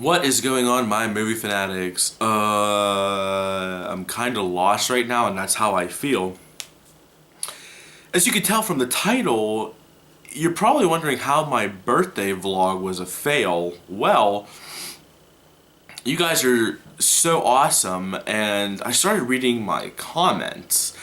What is going on, my movie fanatics? I'm kind of lost right now, and that's how I feel. As you can tell from the title, you're probably wondering how my birthday vlog was a fail. Well, you guys are so awesome, and I started reading my comments,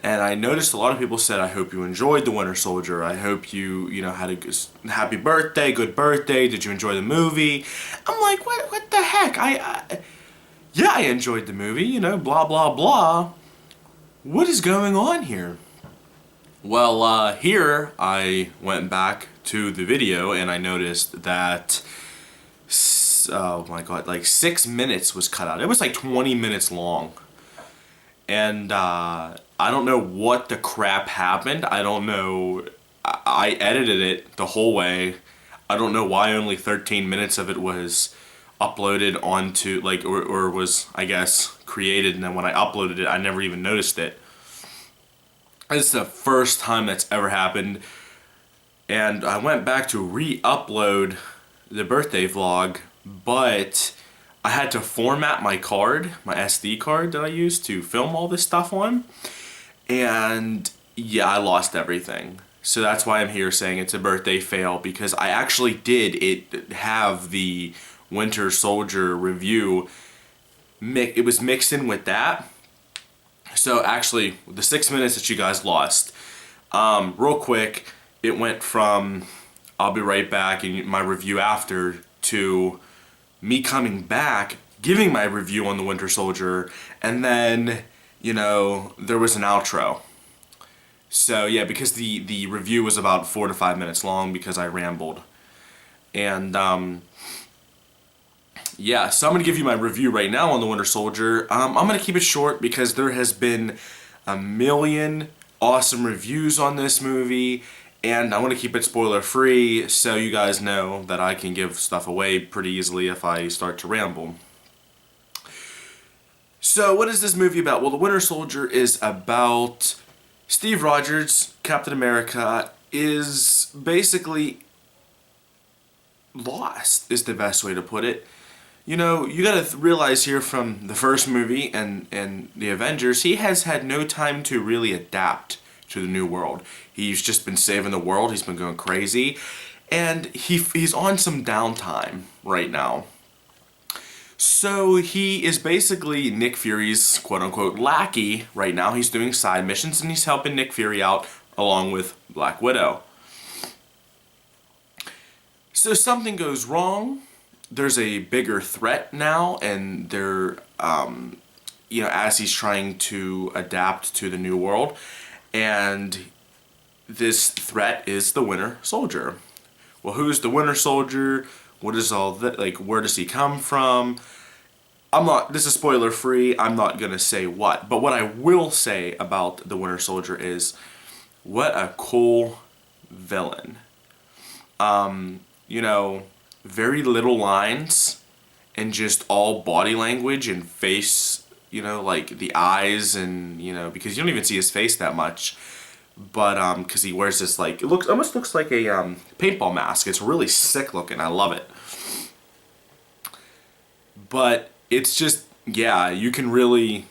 and I noticed a lot of people said, "I hope you enjoyed The Winter Soldier. I hope you had a happy birthday, good birthday. Did you enjoy the movie?" I'm like, what the heck? Yeah, I enjoyed the movie. Blah blah blah. What is going on here? Well, here I went back to the video and I noticed that, oh my god, like 6 minutes was cut out. It was like 20 minutes long. And I don't know what the crap happened. I don't know. I edited it the whole way. I don't know why only 13 minutes of it was uploaded onto, like, or was, I guess, created, and then when I uploaded it, I never even noticed it. It's the first time that's ever happened, and I went back to re-upload the birthday vlog, but I had to format my card, my SD card that I used to film all this stuff on, and yeah, I lost everything. So that's why I'm here saying it's a birthday fail, because I actually did have the Winter Soldier review. It was mixed in with that. So actually, the 6 minutes that you guys lost, real quick, it went from "I'll be right back" and my review after to me coming back, giving my review on the Winter Soldier, and then, there was an outro. So yeah, because the review was about 4 to 5 minutes long because I rambled. And yeah, so I'm going to give you my review right now on the Winter Soldier. I'm going to keep it short because there has been a million awesome reviews on this movie, and I want to keep it spoiler free so you guys know that I can give stuff away pretty easily if I start to ramble. So what is this movie about? Well, the Winter Soldier is about Steve Rogers, Captain America, is basically lost, is the best way to put it. You gotta realize here from the first movie and the Avengers, he has had no time to really adapt to the new world. He's just been saving the world, he's been going crazy, and he's on some downtime right now. So he is basically Nick Fury's quote-unquote lackey right now. He's doing side missions and he's helping Nick Fury out along with Black Widow. So something goes wrong. There's a bigger threat now, and they're, as he's trying to adapt to the new world, and this threat is the Winter Soldier. Well, who's the Winter Soldier? What is all that, like, where does he come from? This is spoiler free, I'm not gonna say what, but what I will say about the Winter Soldier is, what a cool villain. Very little lines and just all body language and face, like the eyes and, because you don't even see his face that much. But, because he wears this, like, almost looks like a, paintball mask. It's really sick looking. I love it. But it's just, yeah, you can really,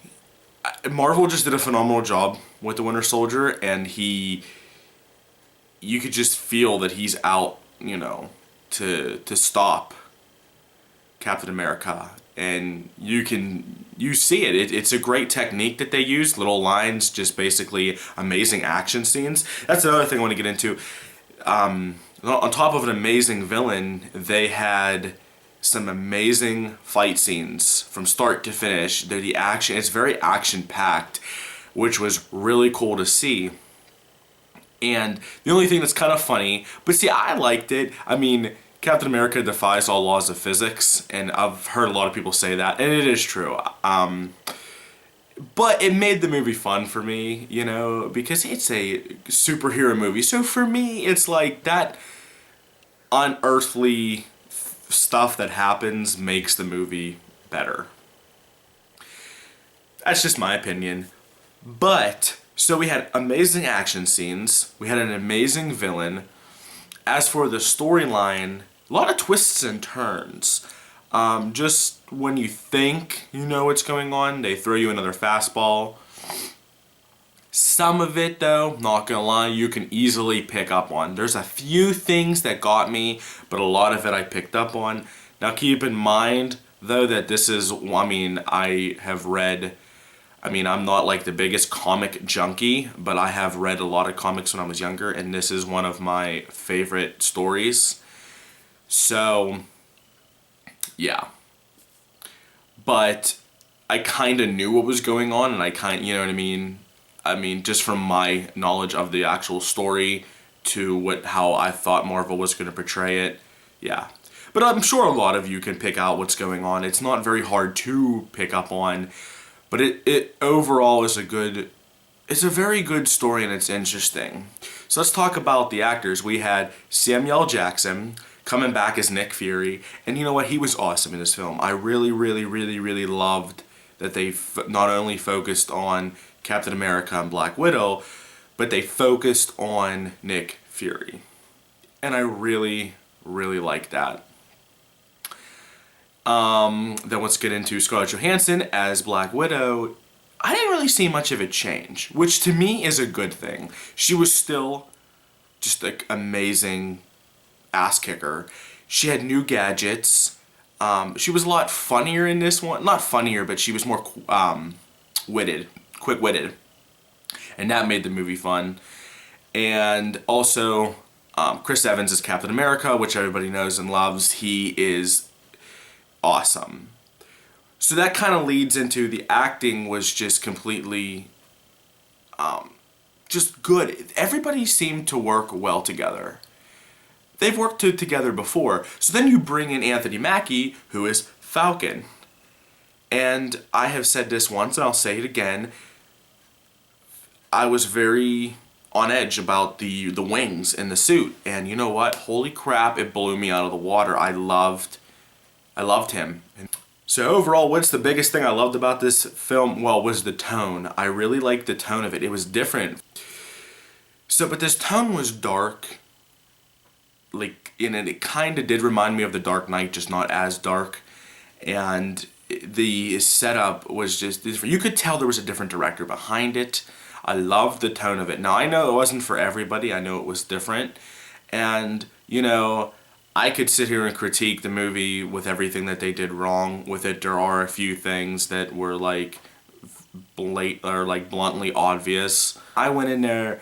Marvel just did a phenomenal job with the Winter Soldier, and you could just feel that he's out, to stop Captain America, and you see it. It's a great technique that they use. Little lines, just basically amazing action scenes. That's another thing I want to get into. On top of an amazing villain, they had some amazing fight scenes from start to finish. The action, it's very action packed, which was really cool to see. And the only thing that's kind of funny, but see, I liked it. I mean, Captain America defies all laws of physics, and I've heard a lot of people say that, and it is true. But it made the movie fun for me, because it's a superhero movie. So for me, it's like that unearthly stuff that happens makes the movie better. That's just my opinion. But so we had amazing action scenes, we had an amazing villain. As for the storyline, a lot of twists and turns. Just when you think you know what's going on, they throw you another fastball. Some of it, though, not gonna lie, you can easily pick up on. There's a few things that got me, but a lot of it I picked up on. Now keep in mind, though, that this is, I mean, I have read, I mean, I'm not like the biggest comic junkie, but I have read a lot of comics when I was younger, and this is one of my favorite stories. So, yeah. But I kind of knew what was going on, and you know what I mean? I mean, just from my knowledge of the actual story to how I thought Marvel was going to portray it, yeah. But I'm sure a lot of you can pick out what's going on. It's not very hard to pick up on, but it overall is it's a very good story and it's interesting. So let's talk about the actors. We had Samuel Jackson coming back as Nick Fury, and you know what? He was awesome in this film. I really, really, really, really loved that they not only focused on Captain America and Black Widow, but they focused on Nick Fury. And I really, really like that. Then let's get into Scarlett Johansson as Black Widow. I didn't really see much of a change, which to me is a good thing. She was still just an amazing ass kicker. She had new gadgets. She was a lot funnier in this one. Not funnier, but she was more quick-witted. And that made the movie fun. And also, Chris Evans is Captain America, which everybody knows and loves. He is awesome. So that kind of leads into the acting was just completely just good. Everybody seemed to work well together. They've worked together before. So then you bring in Anthony Mackie, who is Falcon. And I have said this once, and I'll say it again. I was very on edge about the wings in the suit. And you know what? Holy crap, it blew me out of the water. I loved him. So overall, what's the biggest thing I loved about this film? Well, was the tone. I really liked the tone of it. It was different. So, but this tone was dark. Like, and it kind of did remind me of The Dark Knight, just not as dark. And the setup was just different. You could tell there was a different director behind it. I loved the tone of it. Now, I know it wasn't for everybody. I know it was different. And, you know, I could sit here and critique the movie with everything that they did wrong with it. There are a few things that were like bluntly obvious. I went in there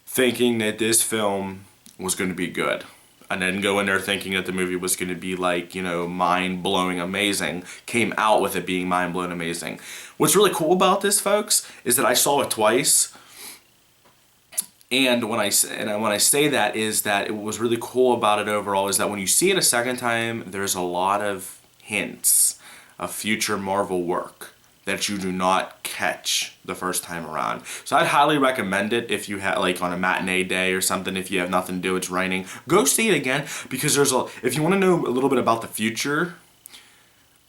thinking that this film was going to be good. And then go in there thinking that the movie was going to be like, you know, mind-blowing amazing. Came out with it being mind-blowing amazing. What's really cool about this, folks, is that I saw it twice. And when I say that is that it was really cool about it overall is that when you see it a second time, there's a lot of hints of future Marvel work that you do not catch the first time around. So I'd highly recommend it if you have like on a matinee day or something, if you have nothing to do, it's raining. Go see it again because if you want to know a little bit about the future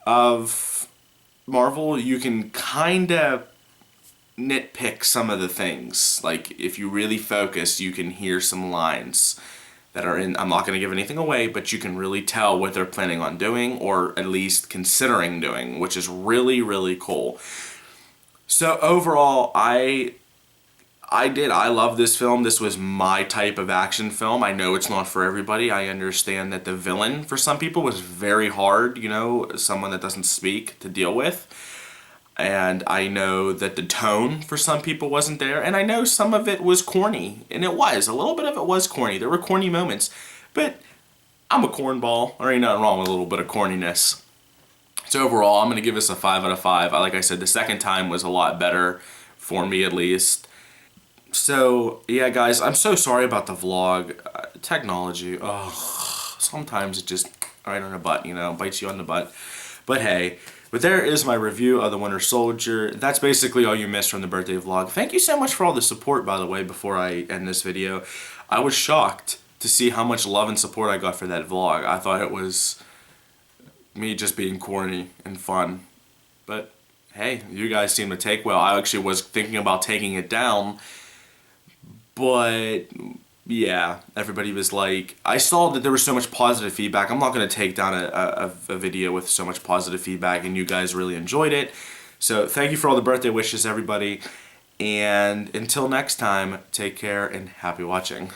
of Marvel, you can kind of nitpick some of the things. Like if you really focus, you can hear some lines that are in, I'm not going to give anything away, but you can really tell what they're planning on doing or at least considering doing, which is really, really cool. So overall, I love this film. This was my type of action film. I know it's not for everybody. I understand that the villain for some people was very hard, you know, someone that doesn't speak to deal with. And I know that the tone for some people wasn't there. And I know some of it was corny. And it was. A little bit of it was corny. There were corny moments. But I'm a cornball. There ain't nothing wrong with a little bit of corniness. So overall, I'm going to give this a 5 out of 5. Like I said, the second time was a lot better. For me, at least. So, yeah, guys. I'm so sorry about the vlog. Technology. Oh, sometimes it just right on the butt, you know. Bites you on the butt. But hey. But there is my review of The Winter Soldier. That's basically all you missed from the birthday vlog. Thank you so much for all the support, by the way, before I end this video. I was shocked to see how much love and support I got for that vlog. I thought it was me just being corny and fun. But, hey, you guys seem to take well. I actually was thinking about taking it down, but yeah, everybody was like, I saw that there was so much positive feedback. I'm not going to take down a video with so much positive feedback, and you guys really enjoyed it. So thank you for all the birthday wishes, everybody. And until next time, take care and happy watching.